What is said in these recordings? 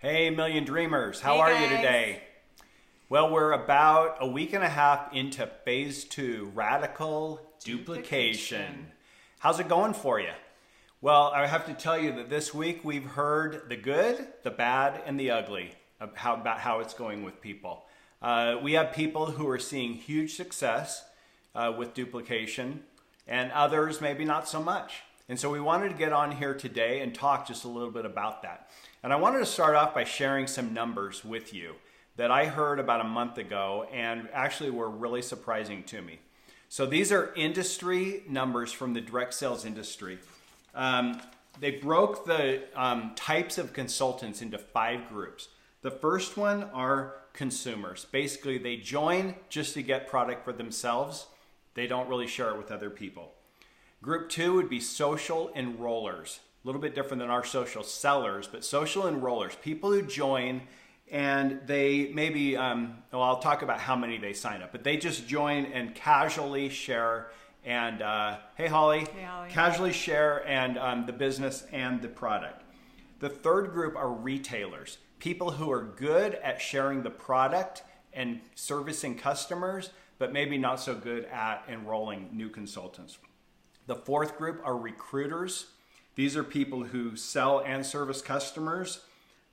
Hey, Million Dreamers, how Hey, are you guys. today? Well, we're about a week and a half into phase 2, radical duplication. How's it going for you? Well, I have to tell you that this week we've heard the good, the bad, and the ugly about how it's going with people. We have people who are seeing huge success with duplication, and others maybe not so much. And so we wanted to get on here today and talk just a little bit about that. And I wanted to start off by sharing some numbers with you that I heard about a month ago and actually were really surprising to me. So these are industry numbers from the direct sales industry. They broke the types of consultants into 5 groups. The first one are consumers. Basically, they join just to get product for themselves. They don't really share it with other people. Group 2 would be social enrollers. A little bit different than our social sellers, but social enrollers, people who join and they maybe, I'll talk about how many they sign up, but they just join and casually share and, hey Holly, casually share and the business and the product. The third group are retailers, people who are good at sharing the product and servicing customers, but maybe not so good at enrolling new consultants. The fourth group are recruiters. These are people who sell and service customers,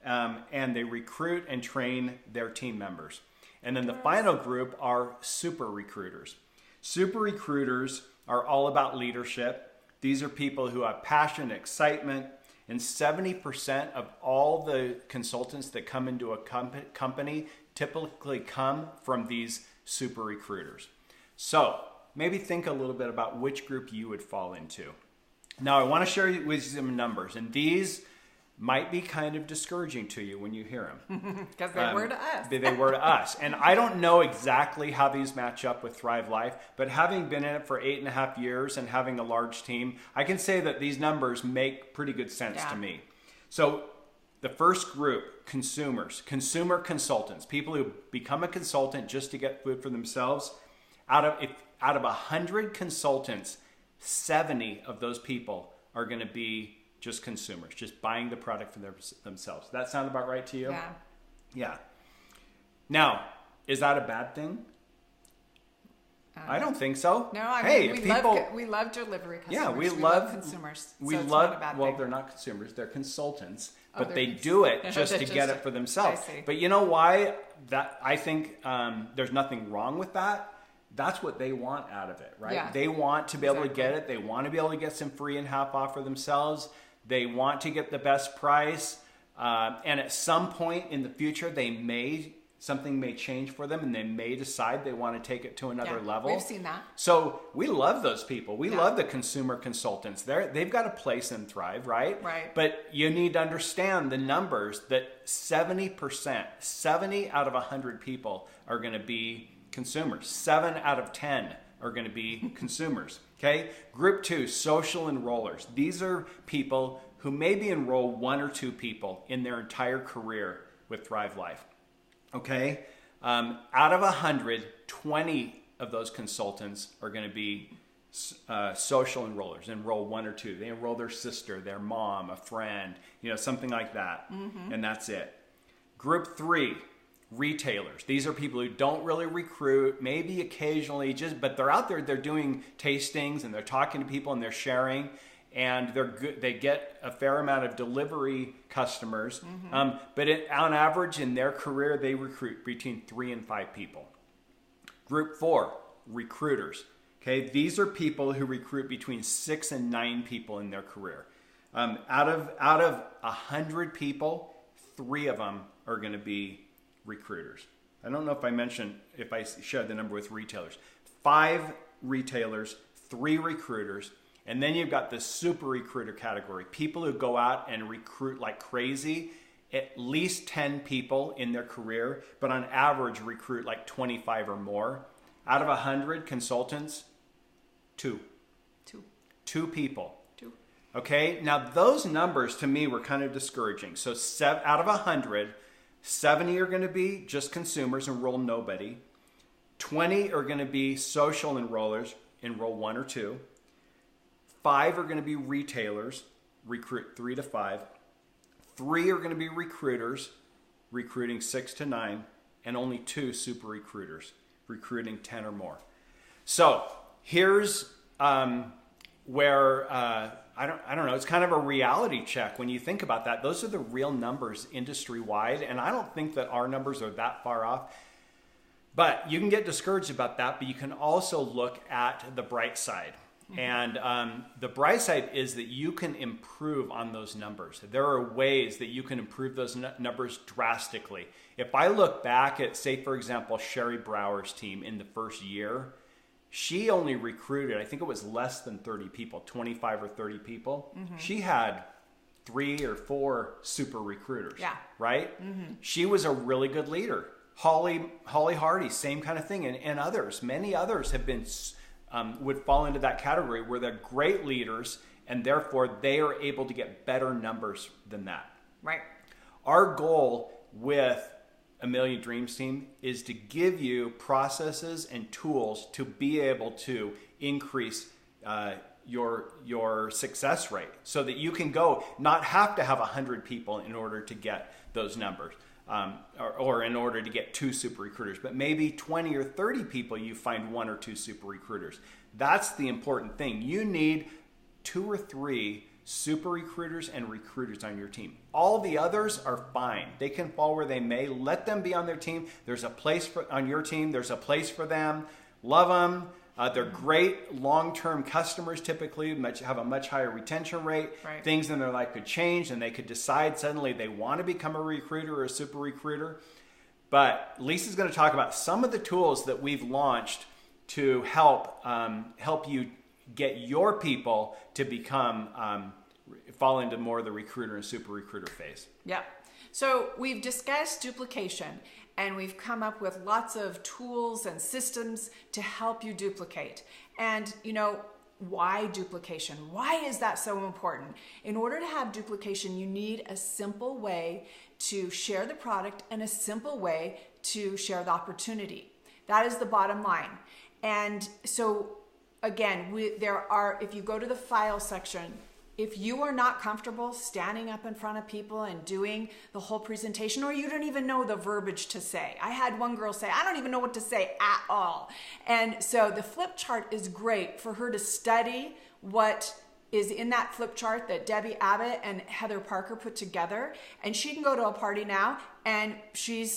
and they recruit and train their team members. And then the final group are super recruiters. Super recruiters are all about leadership. These are people who have passion, excitement, and 70% of all the consultants that come into a company typically come from these super recruiters. So maybe think a little bit about which group you would fall into. Now I want to share with you some numbers, and these might be kind of discouraging to you when you hear them. Because they were to us. They were to us. And I don't know exactly how these match up with Thrive Life, but having been in it for 8.5 years and having a large team, I can say that these numbers make pretty good sense to me. So the first group, consumers, consumer consultants, people who become a consultant just to get food for themselves. Out of 100 consultants, 70 of those people are going to be just consumers, just buying the product for themselves. Does that sound about right to you? Yeah. Yeah. Now, is that a bad thing? I don't think so. No, I hey, mean, people, we love delivery customers. yeah, we love consumers. We so it's love. not a bad Well, thing. they're not consumers; they're consultants, Oh, but they're they do it just to just get it for themselves. I see. But you know why? That I think there's nothing wrong with that. That's what they want out of it, right? Yeah. They want to be able to get it. They want to be able to get some free and half off for themselves. They want to get the best price. And at some point in the future, something may change for them and they may decide they want to take it to another level. We've seen that. So we love those people. We love the consumer consultants. They've got a place in Thrive, right? Right. But you need to understand the numbers that 70%, 70 out of 100 people are going to be consumers. 7 out of 10 are going to be consumers. Okay. Group 2, social enrollers. These are people who maybe enroll 1 or 2 people in their entire career with Thrive Life. Okay. Out of 100, 20 of those consultants are going to be social enrollers. Enroll 1 or 2. They enroll their sister, their mom, a friend, something like that. Mm-hmm. And that's it. Group 3. Retailers. These are people who don't really recruit, maybe occasionally but they're out there, they're doing tastings and they're talking to people and they're sharing and they're good. They get a fair amount of delivery customers. Mm-hmm. But on average in their career, they recruit between 3 and 5 people. Group 4, recruiters. Okay. These are people who recruit between 6 and 9 people in their career. Out of 100 people, 3 of them are going to be recruiters. I don't know if I shared the number with retailers. 5 retailers, 3 recruiters, and then you've got the super recruiter category. People who go out and recruit like crazy, at least 10 people in their career, but on average recruit like 25 or more. Out of 100 consultants, 2 people. 2. Okay, now those numbers to me were kind of discouraging. So out of 100, 70 are going to be just consumers, enroll nobody. 20 are going to be social enrollers, enroll 1 or 2. 5 are going to be retailers, recruit 3 to 5. 3 are going to be recruiters, recruiting 6 to 9, and only 2 super recruiters, recruiting 10 or more. So here's where I don't know. It's kind of a reality check when you think about that. Those are the real numbers industry wide, and I don't think that our numbers are that far off. But you can get discouraged about that, but you can also look at the bright side. And the bright side is that you can improve on those numbers. There are ways that you can improve those numbers drastically. If I look back at, say, for example, Sherry Brower's team in the first year, she only recruited, I think it was less than 30 people, 25 or 30 people. She had 3 or 4 super recruiters, right? She was a really good leader. Holly Hardy, same kind of thing. And others, many others have been, would fall into that category where they're great leaders and therefore they are able to get better numbers than that. Right. Our goal with A Million Dreams team is to give you processes and tools to be able to increase your success rate so that you can not have to have 100 people in order to get those numbers. Or in order to get 2 super recruiters, but maybe 20 or 30 people you find 1 or 2 super recruiters. That's the important thing. You need 2 or 3 super recruiters and recruiters on your team. All the others are fine. They can fall where they may. Let them be on their team. There's a place on your team. There's a place for them. Love them. They're great long-term customers, typically have a much higher retention rate. Right. Things in their life could change and they could decide suddenly they want to become a recruiter or a super recruiter. But Lisa's going to talk about some of the tools that we've launched to help you get your people to become fall into more of the recruiter and super recruiter phase. Yeah. So we've discussed duplication. And we've come up with lots of tools and systems to help you duplicate. And, why duplication? Why is that so important? In order to have duplication, you need a simple way to share the product and a simple way to share the opportunity. That is the bottom line. And so, again, if you go to the file section, if you are not comfortable standing up in front of people and doing the whole presentation, or you don't even know the verbiage to say. I had one girl say, I don't even know what to say at all. And so the flip chart is great for her to study what is in that flip chart that Debbie Abbott and Heather Parker put together. And she can go to a party now and she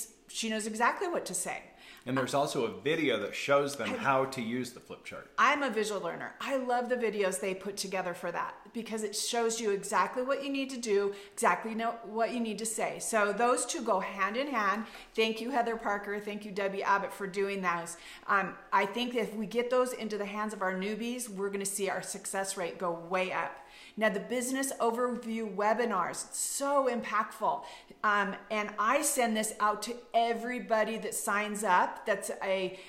knows exactly what to say. And there's also a video that shows them how to use the flip chart. I'm a visual learner. I love the videos they put together for that because it shows you exactly what you need to do, exactly what you need to say. So those two go hand in hand. Thank you, Heather Parker. Thank you, Debbie Abbott, for doing those. I think if we get those into the hands of our newbies, we're going to see our success rate go way up. Now, the business overview webinars, so impactful. And I send this out to everybody that signs up that's a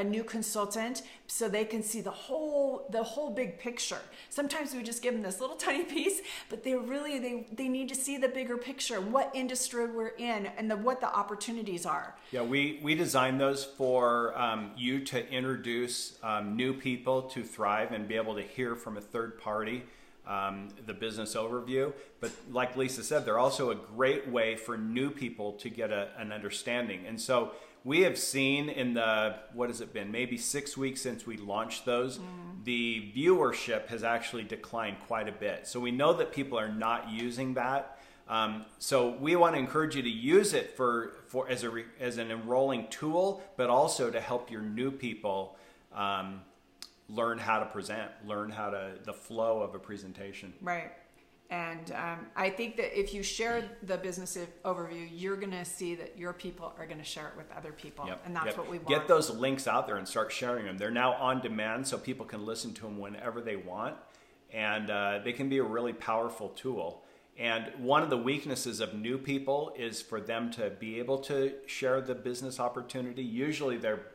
new consultant so they can see the whole big picture. Sometimes we just give them this little tiny piece, but they need to see the bigger picture, what industry we're in and what the opportunities are. Yeah, we designed those for you to introduce new people to Thrive and be able to hear from a third party. The business overview, but like Lisa said, they're also a great way for new people to get an understanding. And so we have seen in what has it been, maybe 6 weeks since we launched those, the viewership has actually declined quite a bit. So we know that people are not using that. So we want to encourage you to use it as an enrolling tool, but also to help your new people learn how to present, the flow of a presentation. Right. And I think that if you share the business overview, you're going to see that your people are going to share it with other people. Yep. And that's what we want. Get those links out there and start sharing them. They're now on demand so people can listen to them whenever they want. And they can be a really powerful tool. And one of the weaknesses of new people is for them to be able to share the business opportunity. Usually they're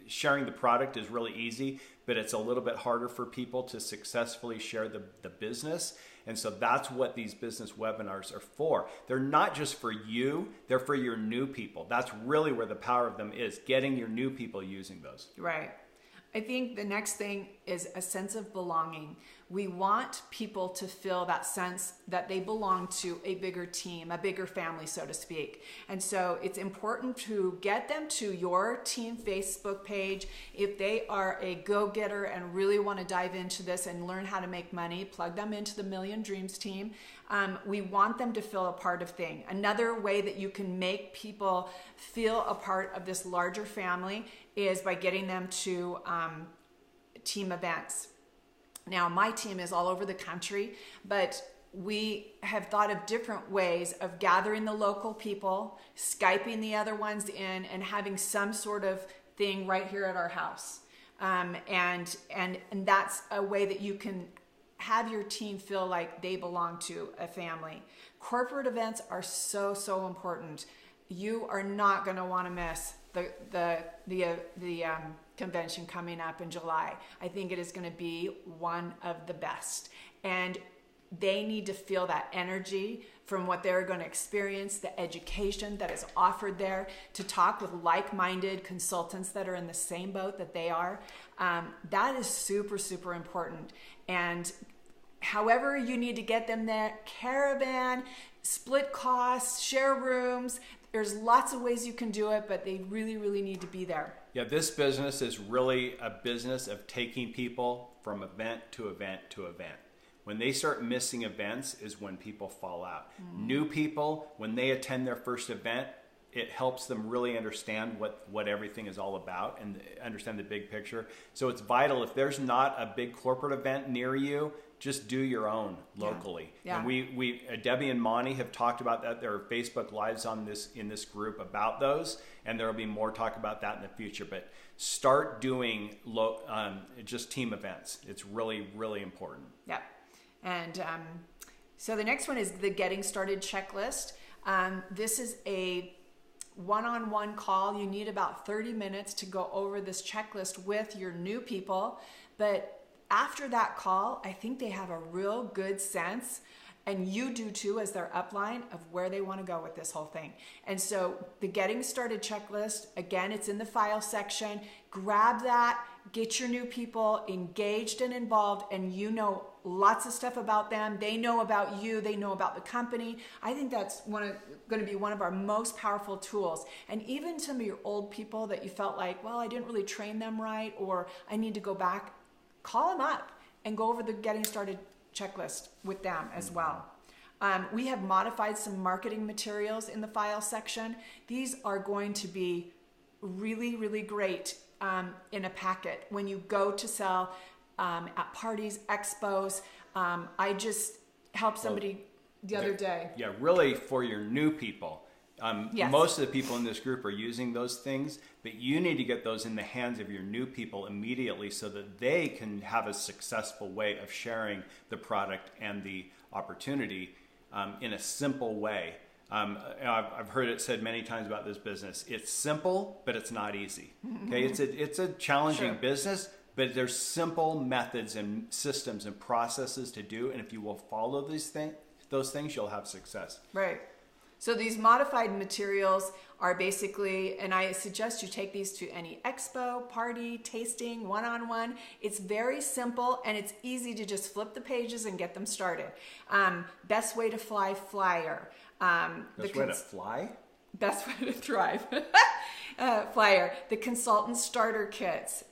sharing the product is really easy, but it's a little bit harder for people to successfully share the business. And so that's what these business webinars are for. They're not just for you, they're for your new people. That's really where the power of them is, getting your new people using those. Right. I think the next thing is a sense of belonging. We want people to feel that sense that they belong to a bigger team, a bigger family, so to speak. And so it's important to get them to your team Facebook page. If they are a go-getter and really want to dive into this and learn how to make money, plug them into the Million Dreams team. We want them to feel a part of things. Another way that you can make people feel a part of this larger family is by getting them to team events. Now, my team is all over the country, but we have thought of different ways of gathering the local people, Skyping the other ones in, and having some sort of thing right here at our house. And that's a way that you can have your team feel like they belong to a family. Corporate events are so important. You are not going to want to miss the convention coming up in July. I think it is going to be one of the best. And they need to feel that energy from what they're going to experience, the education that is offered there, to talk with like-minded consultants that are in the same boat that they are. That is super important. And however you need to get them there, caravan, split costs, share rooms, there's lots of ways you can do it, but they really need to be there. Yeah, this business is really a business of taking people from event to event to event. When they start missing events is when people fall out. New people, when they attend their first event, it helps them really understand what everything is all about and understand the big picture. So it's vital. If there's not a big corporate event near you, just do your own locally. Yeah. And we Debbie and Monty have talked about that. There are Facebook Lives in this group about those, and there will be more talk about that in the future. But start doing just team events. It's really important. Yeah. And so the next one is the Getting Started checklist. This is a one-on-one call. You need about 30 minutes to go over this checklist with your new people. But after that call, I think they have a real good sense, and you do too as their upline, of where they want to go with this whole thing. And so the Getting Started checklist, again, it's in the file section. Grab that, get your new people engaged and involved, and you know lots of stuff about them. They know about you. They know about the company. I think that's going to be one of our most powerful tools. And even some of your old people that you felt like, well, I didn't really train them right, or I need to go back, call them up and go over the Getting Started checklist with them as well. We have modified some marketing materials in the file section. These are going to be really great in a packet when you go to sell at parties, expos. I just helped somebody the other day. Yeah, really for your new people. Yes. Most of the people in this group are using those things, but you need to get those in the hands of your new people immediately so that they can have a successful way of sharing the product and the opportunity in a simple way. I've heard it said many times about this business. It's simple, but it's not easy. Okay, it's a challenging business, but there's simple methods and systems and processes to do, and if you will follow those things, you'll have success. Right. So these modified materials are basically, and I suggest you take these to any expo, party, tasting, one-on-one. It's very simple, and it's easy to just flip the pages and get them started. Best way to fly flyer. Best way to fly? Best way to thrive. Flyer. The consultant starter kits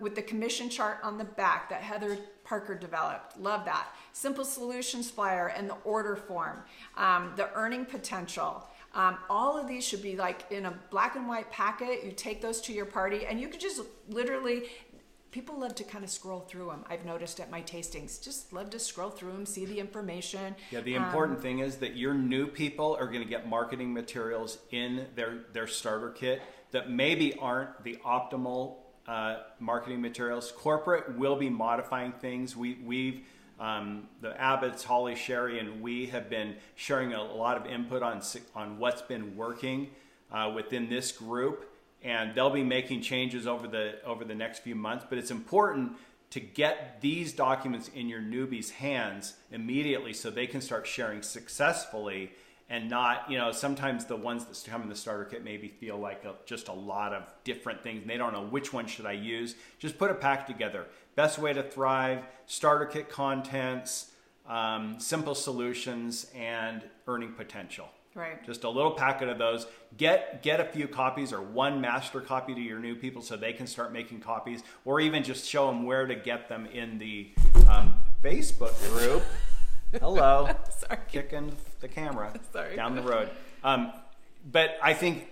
with the commission chart on the back that Heather Parker developed. Love that. Simple solutions flyer and the order form. The earning potential. All of these should be like in a black and white packet. You take those to your party, and you could just literally, people love to kind of scroll through them. I've noticed at my tastings, just love to scroll through them, see the information. Yeah, the important thing is that your new people are going to get marketing materials in their starter kit that maybe aren't the optimal marketing materials. Corporate will be modifying things. We've the Abbott's, Holly, Sherry, and we have been sharing a lot of input on what's been working within this group, and they'll be making changes over the next few months. But it's important to get these documents in your newbies' hands immediately so they can start sharing successfully and not, sometimes the ones that come in the starter kit maybe feel like just a lot of different things and they don't know which one should I use. Just put a pack together. Best Way to Thrive, starter kit contents, simple solutions, and earning potential. Right. Just a little packet of those. Get a few copies or one master copy to your new people so they can start making copies, or even just show them where to get them in the Facebook group. Hello. Sorry. Kicking the camera Sorry. down the road. But I think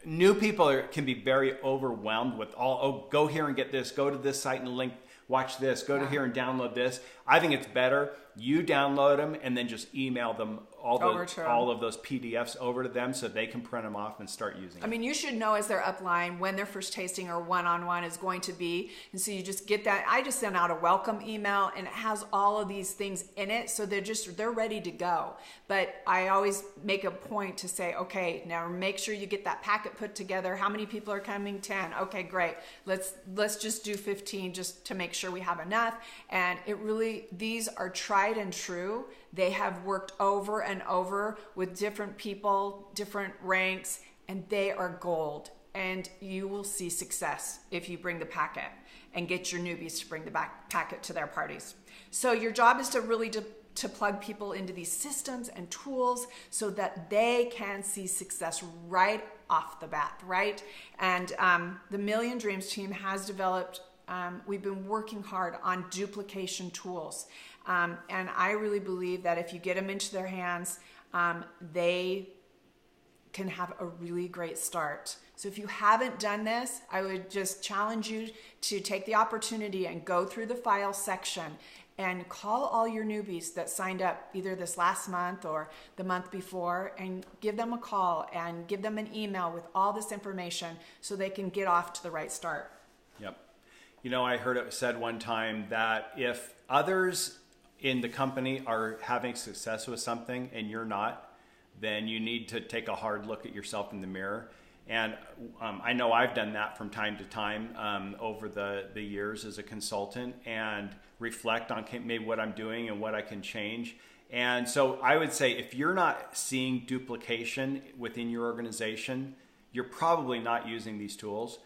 new people can be very overwhelmed with go here and get this, go to this site and link, watch this, go to here and download this. I think it's better you download them and then just email them all of those PDFs over to them so they can print them off and start using them. I mean, you should know as they're upline when their first tasting or one-on-one is going to be. And so you just get that. I just sent out a welcome email and it has all of these things in it. So they're ready to go. But I always make a point to say, okay, now make sure you get that packet put together. How many people are coming? 10. Okay, great. Let's just do 15 just to make sure we have enough. And these are tried and true. They have worked over and over with different people, different ranks, and they are gold. And you will see success if you bring the packet and get your newbies to bring the packet to their parties. So your job is to really to plug people into these systems and tools so that they can see success right off the bat, right? And the Million Dreams team has developed, we've been working hard on duplication tools. And I really believe that if you get them into their hands, they can have a really great start. So if you haven't done this, I would just challenge you to take the opportunity and go through the file section and call all your newbies that signed up either this last month or the month before and give them a call and give them an email with all this information so they can get off to the right start. Yep. I heard it said one time that if others in the company are having success with something and you're not, then you need to take a hard look at yourself in the mirror. And I know I've done that from time to time over the years as a consultant and reflect on maybe what I'm doing and what I can change. And so I would say if you're not seeing duplication within your organization, you're probably not using these tools.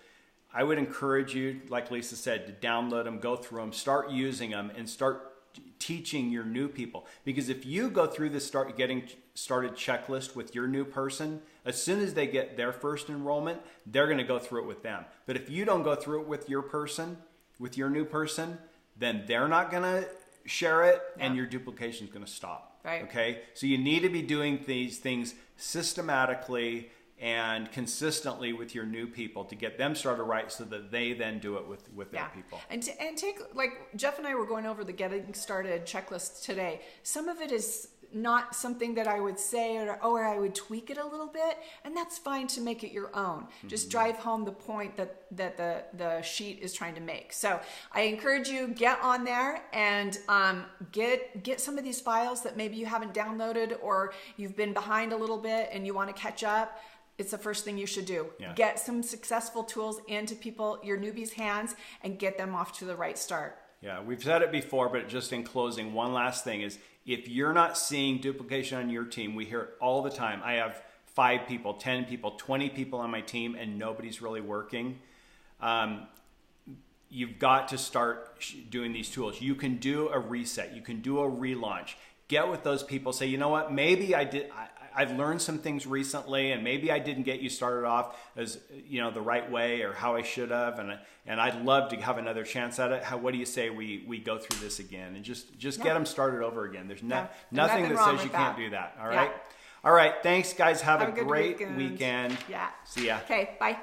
I would encourage you, like Lisa said, to download them, go through them, start using them, and start teaching your new people. Because if you go through this getting started checklist with your new person, as soon as they get their first enrollment, they're going to go through it with them. But if you don't go through it with your new person, then they're not going to share it and your duplication is going to stop. Right. Okay? So you need to be doing these things systematically and consistently with your new people to get them started right so that they then do it with their people. And take, like Jeff and I were going over the getting started checklist today. Some of it is not something that I would say or I would tweak it a little bit, and that's fine to make it your own. Mm-hmm. Just drive home the point that the sheet is trying to make. So I encourage you, get on there and get some of these files that maybe you haven't downloaded or you've been behind a little bit and you want to catch up. It's the first thing you should do. Yeah. Get some successful tools into your newbies' hands and get them off to the right start. Yeah, we've said it before, but just in closing, one last thing is if you're not seeing duplication on your team, we hear it all the time. I have 5 people, 10 people, 20 people on my team and nobody's really working. You've got to start doing these tools. You can do a reset. You can do a relaunch. Get with those people. Say, you know what, maybe I've learned some things recently and maybe I didn't get you started off as the right way or how I should have, and I'd love to have another chance at it. What do you say we go through this again and just get them started over again? There's nothing that says you can't do that. All right. All right. Thanks guys. Have a great weekend. Yeah. See ya. Okay. Bye.